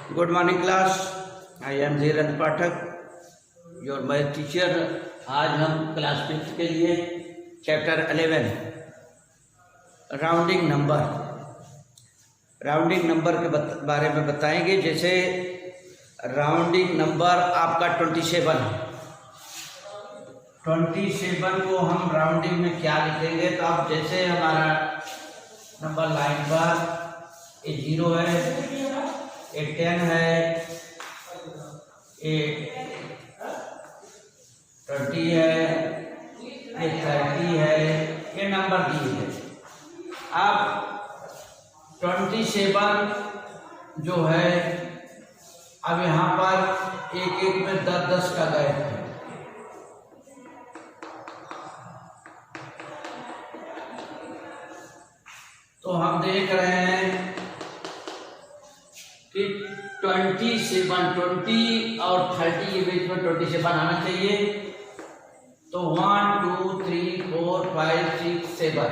Good morning class. I am Dhirendra Pathak, your math teacher. आज हम class 5 के लिए चैप्टर 11 राउंडिंग नंबर के बारे में बताएंगे। जैसे राउंडिंग नंबर आपका 27 को हम राउंडिंग में क्या लिखेंगे, तो आप जैसे हमारा नंबर लाइन पर ये 0 है, ये 10 है, ये 20 है, ये 30 है, ये नंबर दिए हैं। अब 27 जो है, अब यहाँ पर एक एक में 10-10 का गैप है। तो हम देख रहे हैं कि 20 और 30 के बीच में 27 आना चाहिए। तो 1 2 3 4 5 6 7,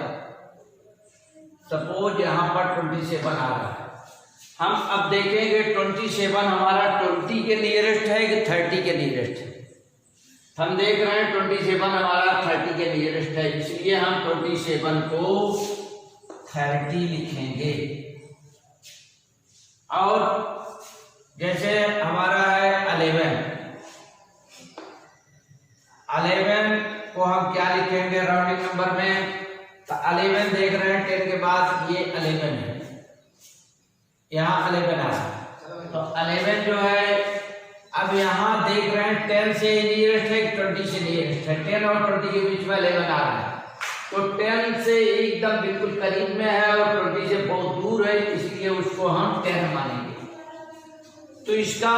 सपोज यहाँ पर 27 आ रहा है। हम अब देखेंगे 27 हमारा 20 के नियरेस्ट है कि 30 के नियरेस्ट है। हम देख रहे हैं 27 हमारा 30 के नियरेस्ट है, इसलिए हम 27 को 30 लिखेंगे। और जैसे हमारा है 11 को हम क्या लिखेंगे राउंडिंग नंबर में, तो 11 देख रहे हैं 10 के बाद ये 11 है, यहाँ 11 आ रहा है। तो 11 जो है, अब यहाँ देख रहे हैं 10 से नियरेस्ट है, 20 से नियरेस्ट है। 10 और 20 के बीच में 11 आ रहा है, तो 10 से एकदम बिल्कुल करीब में है और 20 से बहुत दूर है, इसलिए उसको हम 10 मानेंगे। तो इसका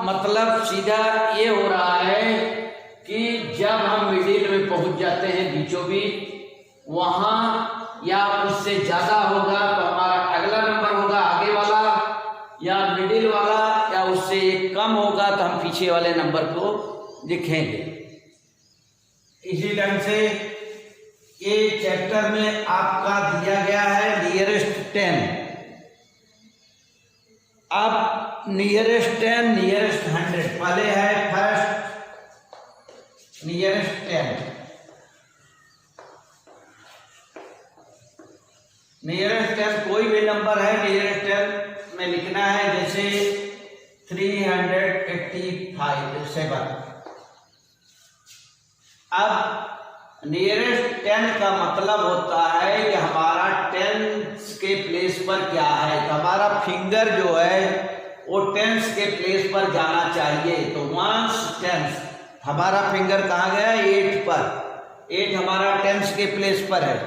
मतलब सीधा ये हो रहा है कि जब हम मिडिल में पहुंच जाते हैं, बीचों बीच, वहां या उससे ज्यादा होगा तो हमारा अगला नंबर होगा आगे वाला, या मिडिल वाला, या उससे कम होगा तो हम पीछे वाले नंबर को लिखेंगे। इसी ढंग से ये चैप्टर में आपका दिया गया है नियरेस्ट 10। अब नियरेस्ट 10, नियरेस्ट 100, पहले है फर्स्ट नियरेस्ट 10। नियरेस्ट 10 कोई भी नंबर है, नियरेस्ट 10 में लिखना है। जैसे 387। अब नियरेस्ट 10 का मतलब होता है कि हमारा 10 के प्लेस पर क्या है, तो हमारा फिंगर जो है वो 10 के प्लेस पर जाना चाहिए। तो 1/10 हमारा फिंगर कहाँ गया, 8 पर। 8 हमारा 10 के प्लेस पर है।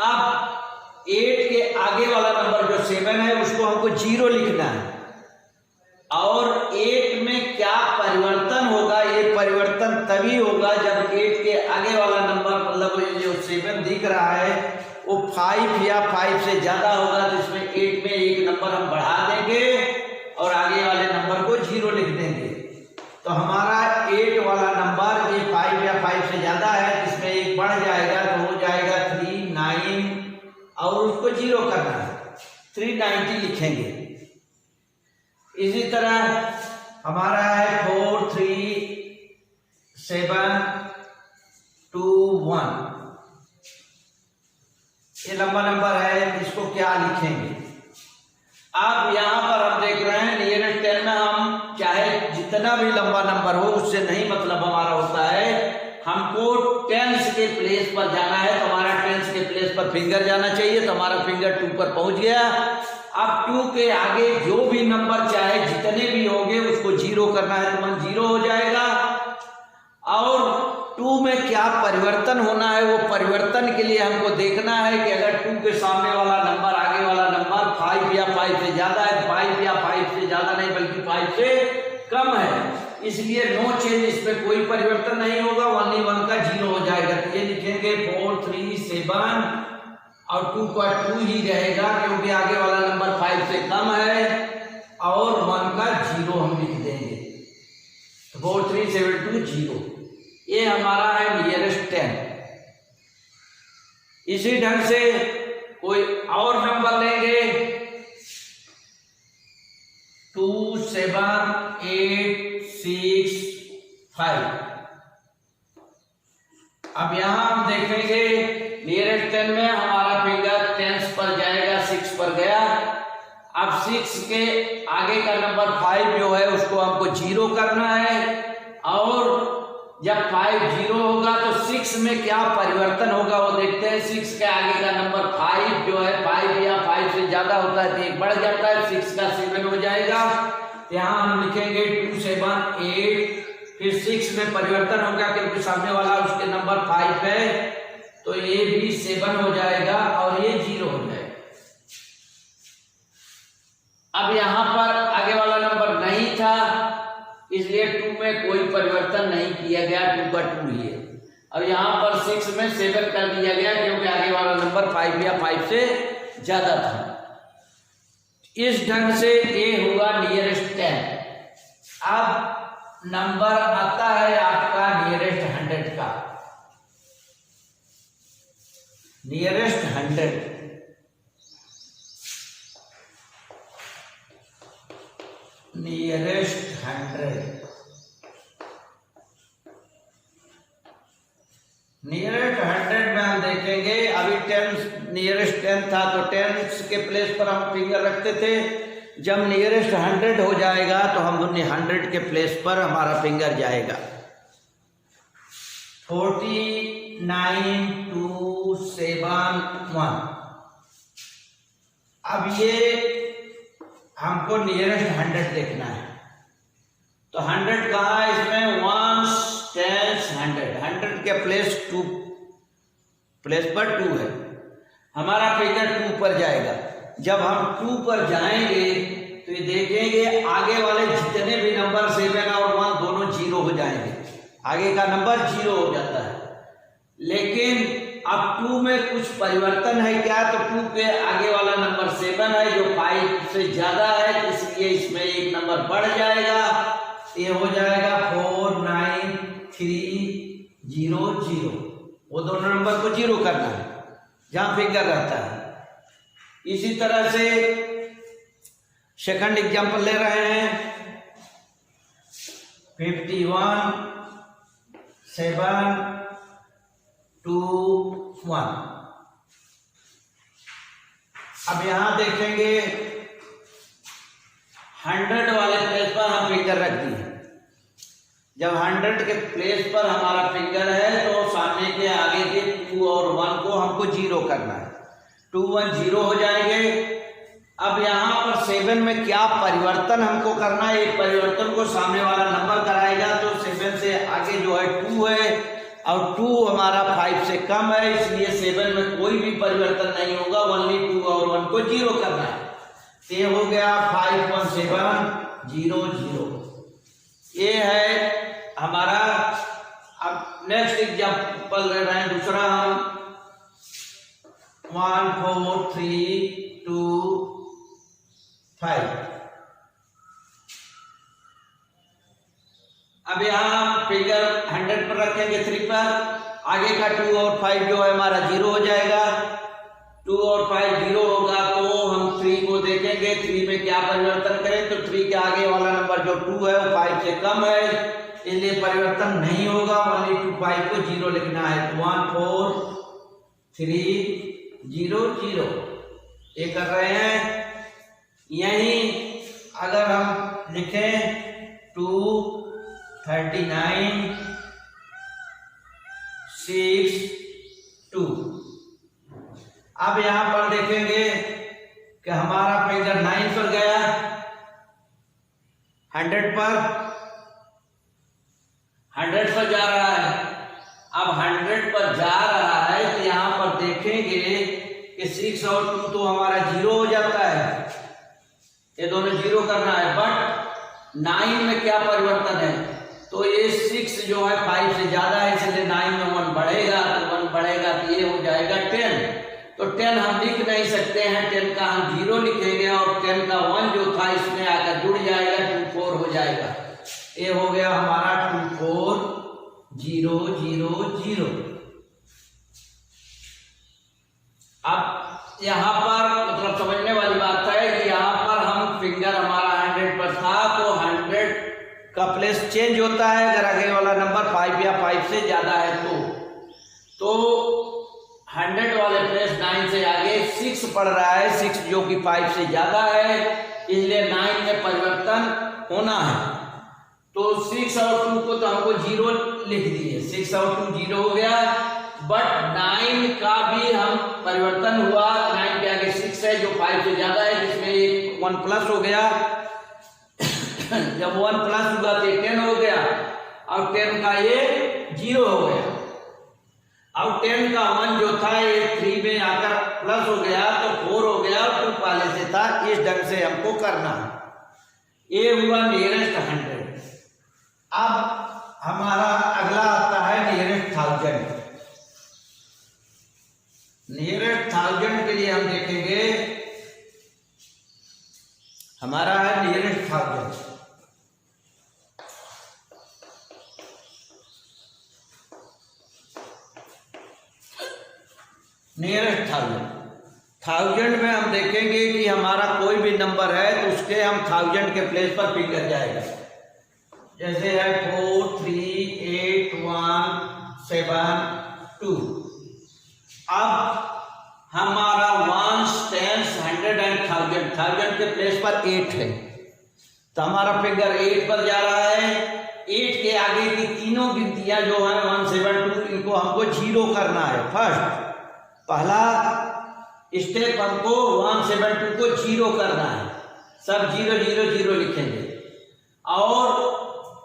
अब 8 के आगे वाला नंबर जो 7 है, उसको हमको 0 लिखना है। और 8 में क्या परिवर्तन होगा, ये परिवर्तन तभी होगा जब 8 के आगे वाला नंबर, मतलब जो 7 दिख रहा है, वो 5 या 5 से ज्यादा होगा। तो इसमें 8 में एक नंबर हम बढ़ा देंगे और आगे वाले नंबर को 0 लिख देंगे। तो हमारा 8 वाला नंबर ये 5 या 5 से ज्यादा है, इसमें एक बढ़ जाएगा तो हो जाएगा 39 और उसको 0 करना है, 390 लिखेंगे। इसी तरह हमारा है 4 3 7 2 1, ये लंबा नंबर है, इसको क्या लिखेंगे। अब यहाँ पर हम देख रहे हैं नियरेस्ट 10 में हम चाहे जितना भी लंबा नंबर हो, उससे नहीं मतलब हमारा होता है। हमको 10 के प्लेस पर जाना है, तो हमारा 10 के प्लेस पर फिंगर जाना चाहिए। तो हमारा फिंगर 2 पर पहुंच गया। अब 2 के आगे जो भी नंबर चाहे जितने भी होंगे उसको 0 करना है, तो 1 0 हो जाएगा। और 2 में क्या परिवर्तन होना है, वो परिवर्तन के लिए हमको देखना है कि अगर 2 के सामने वाला नंबर, आगे वाला नंबर 5 या 5 से ज्यादा है, 5 या 5 से ज्यादा नहीं बल्कि 5 से कम है, इसलिए नो चेंज, इसमें कोई परिवर्तन नहीं होगा, 1 का 0 हो जाएगा। तो ये लिखेंगे 4 3 7 और 2 का 2 ही रहेगा, क्योंकि आगे वाला नंबर 5 से कम है, और 1 का 0 हम लिख देंगे। 4 3 7 2 0, ये हमारा है नियरेस्ट 10। इसी ढंग से कोई और नंबर लेंगे 2 5। अब यहां हम देखेंगे नियरेस्ट 10 में हमारा फिंगर 10 पर जाएगा, 6 पर गया। अब 6 के आगे का नंबर 5 जो है उसको हमको 0 करना है, और जब 5 0 होगा तो 6 में क्या परिवर्तन होगा वो देखते हैं। 6 के आगे का नंबर 5 जो है 5 या 5 से ज्यादा होता है तो एक बढ़ जाता है, 6 का 7 हो जाएगा। यहाँ हम लिखेंगे 2 7 8, फिर 6 में परिवर्तन होगा क्योंकि सामने वाला उसके नंबर 5 है, तो ये भी 7 हो जाएगा और ये 0 हो जाएगा। अब यहां पर आगे वाला नंबर नहीं था इसलिए 2 में कोई परिवर्तन नहीं किया गया, 2 का 2 ही है। अब यहां पर 6 में 7 कर दिया गया क्योंकि आगे वाला नंबर 5 या 5 से ज्यादा था। इस ढंग से ये हुआ नियरेस्ट 10। अब नंबर आता है आपका नियरेस्ट 100 का। नियरेस्ट 100 नियरेस्ट 100 नियरेस्ट 100 में हम देखेंगे, अभी 10 नियरेस्ट 10 था तो 10 के प्लेस पर हम फिंगर रखते थे। जब नियरेस्ट 100 हो जाएगा तो हम 100 के प्लेस पर हमारा फिंगर जाएगा। 49 2 7 1। अब ये हमको नियरेस्ट 100 देखना है, तो 100 कहाँ है इसमें, 1 10 100 के प्लेस पर 2 है, हमारा फिगर 2 पर जाएगा। जब हम 2 पर जाएंगे तो ये देखेंगे आगे वाले जितने भी नंबर 7 और 1 दोनों 0 हो जाएंगे, आगे का नंबर 0 हो जाता है। लेकिन अब 2 में कुछ परिवर्तन है क्या, तो 2 के आगे वाला नंबर 7 है जो 5 से ज्यादा है, इसलिए इसमें एक नंबर बढ़ जाएगा, ये हो जाएगा 4 9 3 0 0। वो दोनों नंबर को 0 करना है जहां फिंगर रहता है। इसी तरह से सेकंड एग्जांपल ले रहे हैं, 51 7 2 1। अब यहां देखेंगे 100 वाले प्लेस पर हम फिंगर रख दिए। जब 100 के प्लेस पर हमारा फिंगर है तो सामने के आगे के 2 और 1 को हमको 0 करना है, 2 1 0 हो जाएंगे। अब यहाँ पर 7 में क्या परिवर्तन हमको करना है, एक परिवर्तन को सामने वाला नंबर कराएगा, तो 7 से आगे जो है 2 है और 2 हमारा 5 से कम है, इसलिए 7 में कोई भी परिवर्तन नहीं होगा, ओनली 2 और 1 को 0 करना है। ये हो गया 5 1 7 0 0। ये है हमारा। अब नेक्स्ट एग्जांपल ले रहे हैं दूसरा हम, 1 4 3 2 5। अब यहां फिगर 100 पर रखेंगे 3 पर, आगे का 2 और 5 जो है हमारा 0 हो जाएगा। 2 और 5 0 होगा तो हम 3 को देखेंगे, 3 में क्या परिवर्तन करें, तो 3 के आगे वाला नंबर जो 2 है वो 5 से कम है, इसलिए परिवर्तन नहीं होगा, ओनली 2 5 को 0 लिखना है। 1 4 3 0 0 ये कर रहे हैं। यही अगर हम लिखें 2 39 6 2। अब यहां पर देखेंगे कि हमारा फिगर 9 पर गया, 100 पर जा रहा है। अब 100 पर जा रहा है तो यहां पर देखेंगे कि 6 और 2 तो हमारा 0 हो जाता है, ये दोनों 0 करना है। बट 9 में क्या परिवर्तन है, तो ये 6 जो है 5 से ज्यादा है, इसलिए 9 में 1 बढ़ेगा, तो 1 बढ़ेगा तो ये हो जाएगा 10। तो 10 हम लिख नहीं सकते हैं, 10 का हम 0 लिखेंगे और 10 का 1 जो था इसमें आकर जुड़ जाएगा, 2 4 हो जाएगा। ये हो गया हमारा 2 4 0 0 0। अब यहां पर मतलब समझने वाली बात है कि यहां पर हम फिंगर हमारा 100 पर था तो 100 का प्लेस चेंज होता है अगर आगे वाला नंबर 5 या 5 से ज़्यादा है तो 100 वाले प्लेस 9 से आगे 6 पड़ रहा है, 6 जो कि 5 से ज़्यादा है, इसलिए 9 में परिवर्तन होना है। तो 6 और 2 को तो हमको 0 लिख दिए, 6 और 2 0 हो गया, बट 9 का भी हम परिवर्तन हुआ, 9 के आगे 6 है जो 5 से ज़्यादा है, जिसमें एक 1 प्लस हो गया। जब 1 प्लस हुआ तो 10 हो गया और 10 का ये 0 हो गया। अब 10 का 1 जो था ये 3 में आकर प्लस हो गया तो 4 हो गया, 2 पहले से था। इस ढंग से हमको करना है। ये हुआ नियरेस्ट 100। अब हमारा अगला आता है नियरेस्ट 1000। नियरेस्ट 1000 के लिए हम देखेंगे, हमारा है नियरेस्ट 1000। नियरेस्ट 1000 में हम देखेंगे कि हमारा कोई भी नंबर है तो उसके हम 1000 के प्लेस पर फिगर जाएगा। जैसे है 4 3 8 1 7 2। अब हमारा 1 10 100 एंड 1000 के प्लेस पर 8 है तो हमारा फिगर 8 पर जा रहा है। 8 के आगे की तीनों गिनतियां जो है 1 7 2 इनको हमको 0 करना है। फर्स्ट पहला स्टेप हमको 1 7 2 को 0 करना है, सब 0 0 0 लिखेंगे और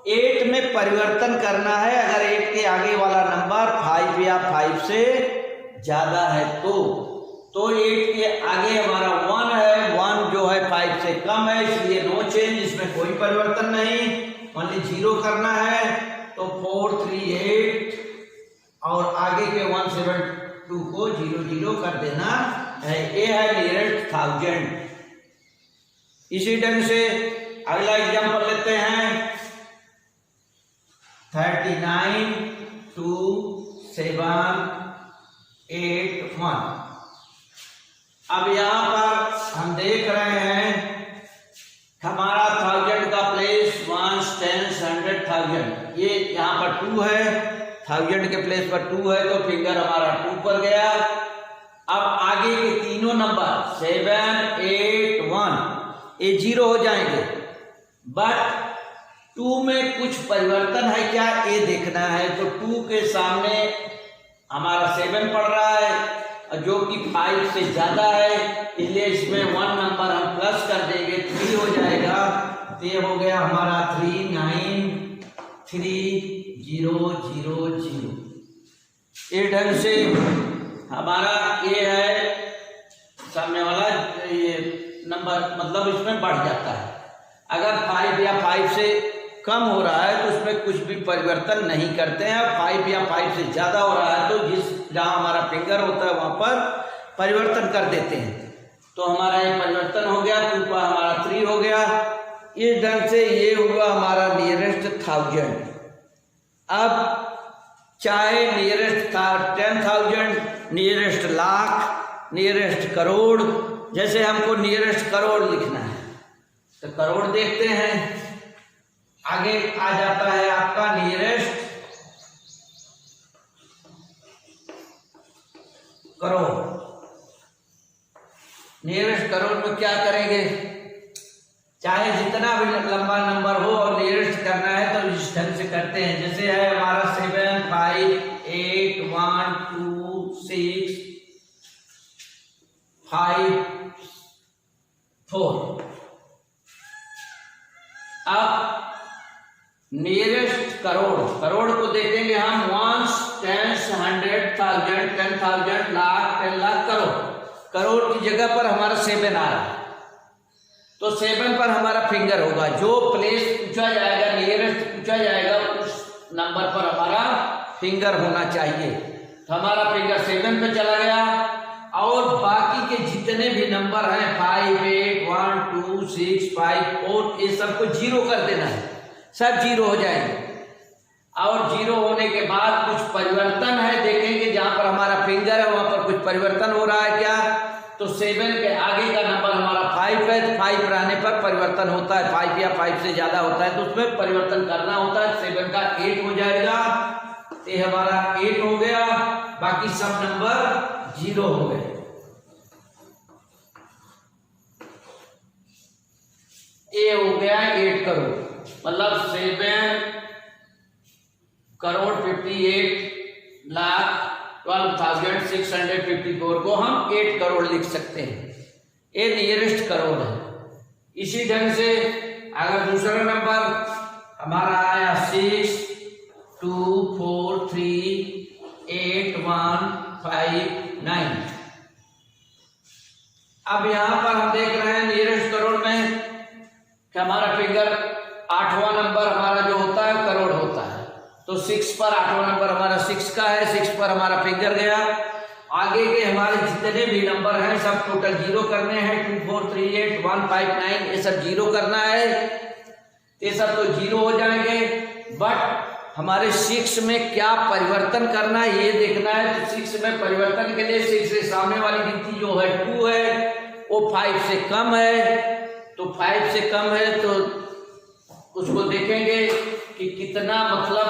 8 में परिवर्तन करना है। अगर 8 के आगे वाला नंबर 5 या 5 से ज्यादा है तो 8 के आगे हमारा 1 है, 1 जो है 5 से कम है, इसलिए नो चेंज, इसमें कोई परिवर्तन नहीं, ओनली 0 करना है। तो 4 3 8 और आगे के 1 7 2 को 0 0 कर देना है। ये है नियरेस्ट 1000। इसी ढंग से अगला एग्जांपल लेते हैं 39 2 7 8 1। अब यहां पर हम देख रहे हैं हमारा 1000 का प्लेस 1 10 100 1000, ये यहां पर 2 है, 1000 के प्लेस पर 2 है तो फिंगर हमारा 2 पर गया। अब आगे के तीनों नंबर 7 8 1 ये 0 हो जाएंगे, बट 2 में कुछ परिवर्तन है क्या ये देखना है। तो 2 के सामने हमारा 7 पड़ रहा है जो कि 5 से ज्यादा है, इसलिए इसमें 1 नंबर हम प्लस कर देंगे, 3 हो जाएगा। तो ये हो गया हमारा 3 9 3 0 0 0। ये ढंग से हमारा ये है सामने वाला ये नंबर, मतलब इसमें बढ़ जाता है। अगर 5 या 5 से कम हो रहा है तो उसमें कुछ भी परिवर्तन नहीं करते हैं। 5 या 5 से ज़्यादा हो रहा है तो जहाँ हमारा फिंगर होता है वहाँ पर परिवर्तन कर देते हैं। तो हमारा ये परिवर्तन हो गया, 2 पर हमारा 3 हो गया। इस ढंग से ये हुआ हमारा नियरेस्ट 1000। अब चाहे nearest 10,000, nearest lakh, nearest crore, जैसे हमको नियरेस्ट करोड़ लिखना है तो करोड़ देखते हैं। आगे आ जाता है आपका नियरेस्ट करोड़। नियरेस्ट करोड़ में क्या करेंगे, चाहे जितना भी लंबा नंबर हो और नियरेस्ट करना है तो इस ढंग से करते हैं। जैसे है हमारा 7 5 8 1 2 6 5 4। अब नियरेस्ट करोड़ को देखेंगे हम 1 10 100 1000 10,000 लाख 10 लाख करोड़ की जगह पर हमारा 7 आ रहा है तो 7 पर हमारा फिंगर होगा। जो प्लेस पूछा जाएगा, नियरेस्ट पूछा जाएगा, उस नंबर पर हमारा फिंगर होना चाहिए। तो हमारा फिंगर 7 पे चला गया और बाकी के जितने भी नंबर हैं 5 8 1 2 6 5 4 ये सबको 0 कर देना है, सब 0 हो जाएंगे। और 0 होने के बाद कुछ परिवर्तन है, देखेंगे जहां पर हमारा फिंगर है वहां पर कुछ परिवर्तन हो रहा है क्या। तो 7 के आगे का नंबर हमारा 5 है, तो 5 रहने पर परिवर्तन होता है, 5 या 5 से ज्यादा होता है तो उसमें परिवर्तन करना होता है। 7 का 8 हो जाएगा, ये हमारा 8 हो गया, बाकी सब नंबर 0 हो गए। ये हो गया 8 करोड़, मतलब 7,58,12,654 को हम 8 करोड़ लिख सकते हैं। ये नियरेस्ट करोड़ है। इसी ढंग से अगर दूसरा नंबर हमारा आया 6, 2, 4, 3, 8, 1, 5, 9। अब यहां पर हम देख रहे हैं नियरेस्ट करोड़ में कि हमारा फिगर 8वां नंबर हमारा जो होता है करोड़ होता है, तो 6 पर 8वां नंबर हमारा 6 का है, 6 पर हमारा फिगर गया। आगे के हमारे जितने भी नंबर हैं सब टोटल 0 करने हैं, 2, 4, 3, 8, 1, 5, 9 ये सब 0 करना है, ये सब तो 0 हो जाएंगे। बट हमारे 6 में क्या परिवर्तन करना है ये देखना है। तो 6 में परिवर्तन के लिए 6 से सामने वाली गिनती जो है 2 है, वो 5 से कम है, तो 5 से कम है तो उसको देखेंगे कि कितना, मतलब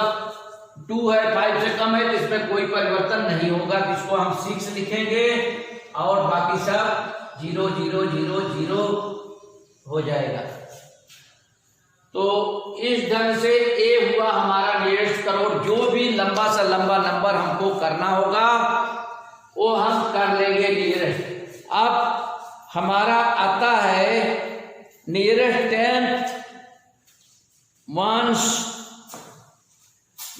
2 है 5 से कम है तो इसमें कोई परिवर्तन नहीं होगा, तो इसको हम 6 लिखेंगे और बाकी सब 0 0 0 0 हो जाएगा। तो इस ढंग से ये हुआ हमारा नियरेस्ट करोड़। जो भी लंबा सा लंबा नंबर हमको करना होगा वो हम कर लेंगे नियरेस्ट। अब हमारा आता है nearest 10th ones,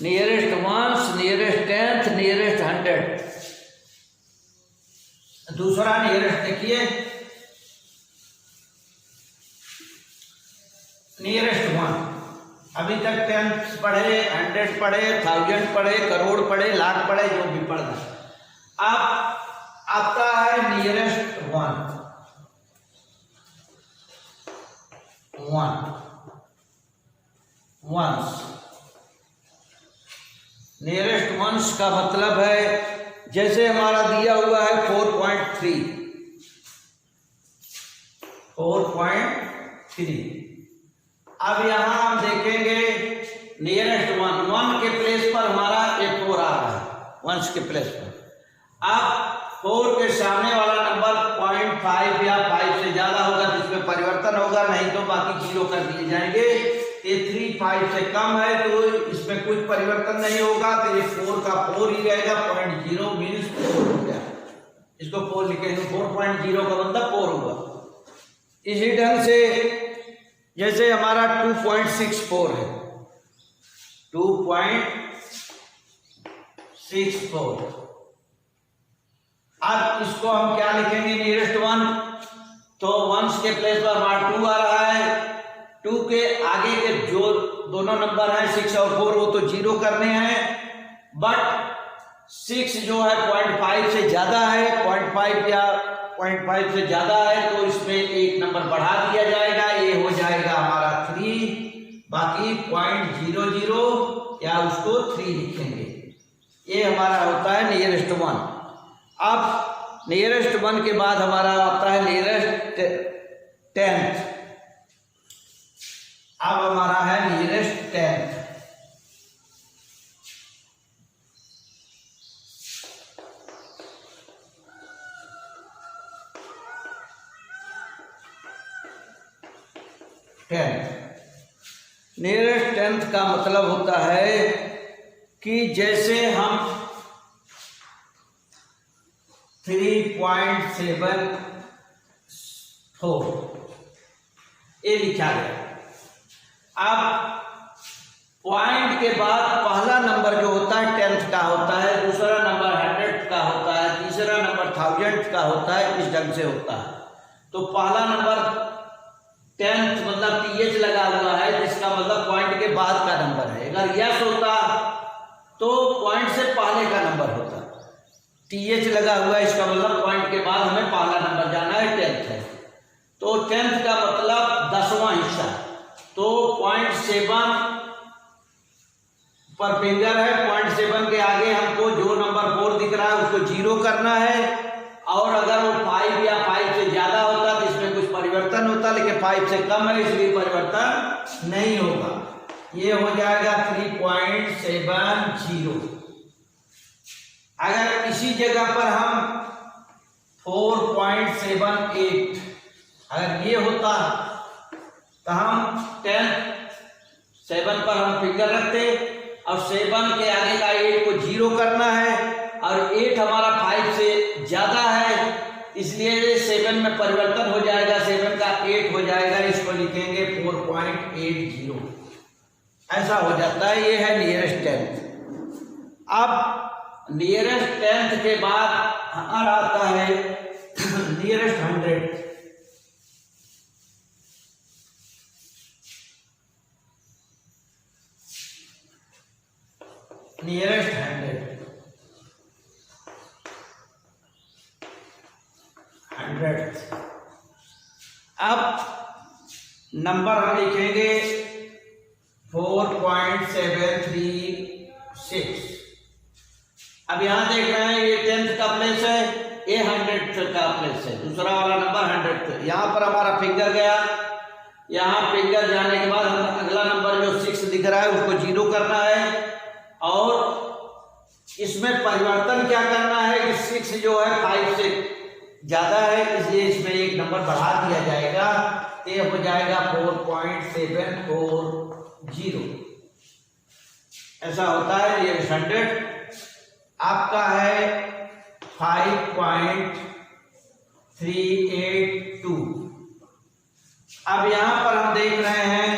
nearest ones, nearest 10th, nearest 100। दूसरा नियरेस्ट देखिए, नियरेस्ट 1। अभी तक 10th पढ़े, 100 पढ़े, 1000 पढ़े, करोड़ पढ़े, लाख पढ़े, जो भी पढ़ना। अब आता है नियरेस्ट 1 वंस। नियरेस्ट वंस का मतलब है जैसे हमारा दिया हुआ है 4.3, 4.3। अब यहां हम देखेंगे नियरेस्ट 1 के प्लेस पर हमारा एक 4 आ रहा है, वंस के प्लेस पर। अब 4 के सामने वाला नंबर 0.5 या 5 से ज्यादा होगा जिसमें परिवर्तन होगा, नहीं तो बाकी 0 कर दिए जाएंगे। ये 3 5 से कम है तो इसमें कुछ परिवर्तन नहीं होगा, तो ये 4 का 4 ही रहेगा। 0.0 मीन्स 4 हो गया, इसको 4 लिखेंगे, 4.0 का मतलब 4 होगा। इसी ढंग से जैसे हमारा 2.64 है, 2.64। अब इसको हम क्या लिखेंगे नियरेस्ट 1, तो वंस के प्लेस पर हमारा 2 आ रहा है। 2 के आगे के जो दोनों नंबर हैं 6 और 4 वो तो 0 करने हैं, बट 6 जो है 0.5 से ज्यादा है, 0.5 या 0.5 से ज्यादा है तो इसमें एक नंबर बढ़ा दिया जाएगा, ये हो जाएगा हमारा 3, बाकी 0.00 या उसको 3 लिखेंगे। ये हमारा होता है नियरेस्ट 1। अब नियरेस्ट 1 के बाद हमारा आता है नियरेस्ट 10th। अब हमारा है नियरेस्ट 10th। नियरेस्ट 10th का मतलब होता है कि जैसे हम 3.74 ये लिखा गया। अब पॉइंट के बाद पहला नंबर जो होता है 10th का होता है, दूसरा नंबर 100 का होता है, तीसरा नंबर 1000 का होता है, इस ढंग से होता है। तो पहला नंबर 10th मतलब TH लगा हुआ है, जिसका मतलब पॉइंट के बाद का नंबर है। अगर यस होता तो पॉइंट से पहले का नंबर होता। TH लगा हुआ है, इसका मतलब पॉइंट के बाद हमें पहला नंबर जाना है, 10th है। तो 10th का मतलब 10वां हिस्सा। तो 0.7 पर फिंगर है, 0.7 के आगे हमको जो नंबर 4 दिख रहा है उसको 0 करना है, और अगर वो 5 या 5 से कम है, इसलिए परिवर्तन नहीं होगा। ये हो जाएगा 3.70। अगर इसी जगह पर हम 4.78 अगर ये होता तो हम 7 पर हम फिंगर रखते, और 7 के आगे का 8 को 0 करना है, और 8 हमारा 5 से ज्यादा है, इसलिए 7 में परिवर्तन हो जाएगा, 7 का 8 हो जाएगा, इसको लिखेंगे 4.80। ऐसा हो जाता है। ये है नियरेस्ट 10th। अब नियरेस्ट 10th के बाद हमारा आता है नियरेस्ट 100। Nearest 100th। अब नंबर हम लिखेंगे 4.736। अब यहां देख रहे हैं ये 10th का प्लेस है, ये 100th का प्लेस है, दूसरा वाला नंबर 100th। यहां पर हमारा फिंगर गया, यहां फिंगर जाने के बाद हम अगला नंबर जो 6 दिख रहा है उसको 0 करना है, और इसमें परिवर्तन क्या करना है कि 6 जो है 5 से ज्यादा है, इसलिए इसमें एक नंबर बढ़ा दिया जाएगा, तो ये हो जाएगा 4.740। ऐसा होता है। ये 100 आपका है 5.382। अब यहां पर हम देख रहे हैं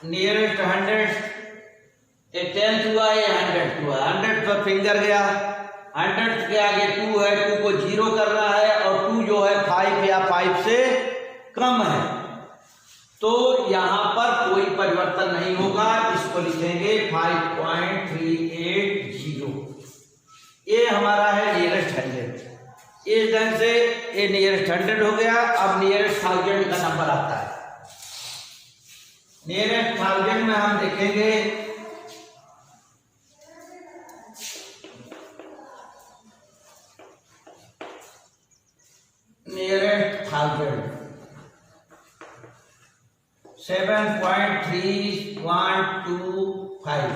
नियरेस्ट 100, ये 10th हुआ, ये 100th हुआ। 100th पर फिंगर गया, 100th के आगे 2 है, 2 को 0 करना है, और 2 जो है 5 या 5 से कम है, तो यहां पर कोई परिवर्तन नहीं होगा, इसको लिखेंगे 5.380। ये हमारा है नियरेस्ट 100। इस ढंग से ये नियरेस्ट 100 हो गया। अब नियरेस्ट 1000 का नंबर आता है। नियरेस्ट 1000 में हम देखेंगे नियरेस्ट 1000 7.3125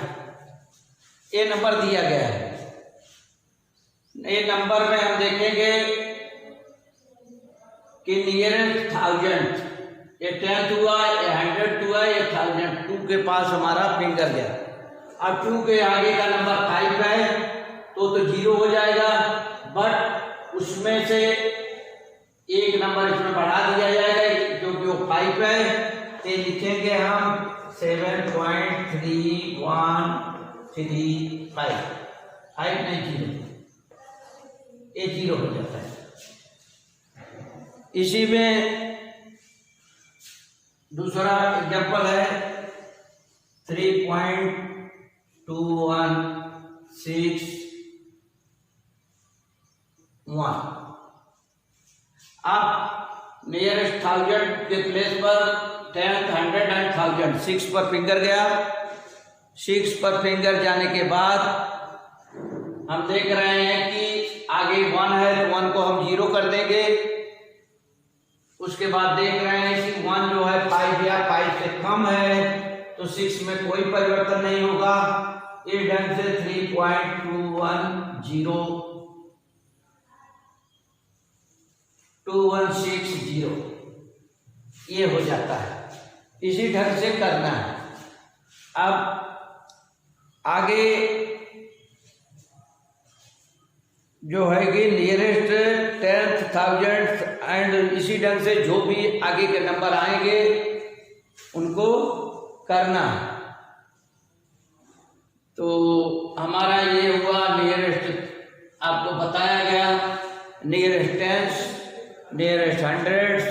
ये नंबर दिया गया है। ये नंबर में हम देखेंगे कि नियरेस्ट 1000, ये 10th हुआ, ये 100 हुआ, ये 1000, 2 के पास हमारा फिंगर गया। अब 2 के आगे का नंबर 5 है, तो 0 हो जाएगा, बट उसमें से एक नंबर इसमें बढ़ा दिया जाएगा क्योंकि वो 5 है, तो लिखेंगे हम 7.3135। 5 नहीं 0, ये 0 हो जाता है। इसी में दूसरा एग्जांपल है 3.2161। अब नियरेस्ट 1000 के प्लेस पर 10th, 100 एंड 1000 6 पर फिंगर गया। 6 पर फिंगर जाने के बाद हम देख रहे हैं कि आगे 1 है, तो 1 को हम 0 कर देंगे। उसके बाद देख रहे हैं कि 1 जो है 5 या 5 से कम है, तो 6 में कोई परिवर्तन नहीं होगा। इस ढंग से 3.2160 ये हो जाता है। इसी ढंग से करना है। अब आगे जो है कि नियरेस्ट 10th, 1000 एंड इसी ढंग से जो भी आगे के नंबर आएंगे उनको करना है। तो हमारा ये हुआ नियरेस्ट, आपको बताया गया nearest 10s, nearest 100s,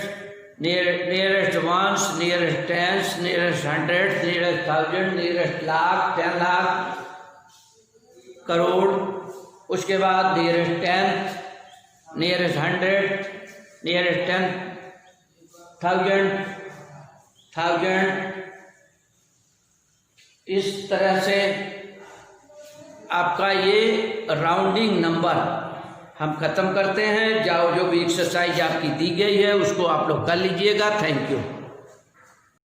nearest 1s, nearest 10s, nearest 100s, nearest 1000, nearest lakh, 10 lakh, crore. उसके बाद नियरेस्ट 10th, नियरेस्ट 100, नियरेस्ट 10,000, इस तरह से आपका ये राउंडिंग नंबर हम खत्म करते हैं। जो भी एक्सरसाइज आपकी दी गई है उसको आप लोग कर लीजिएगा। Thank you.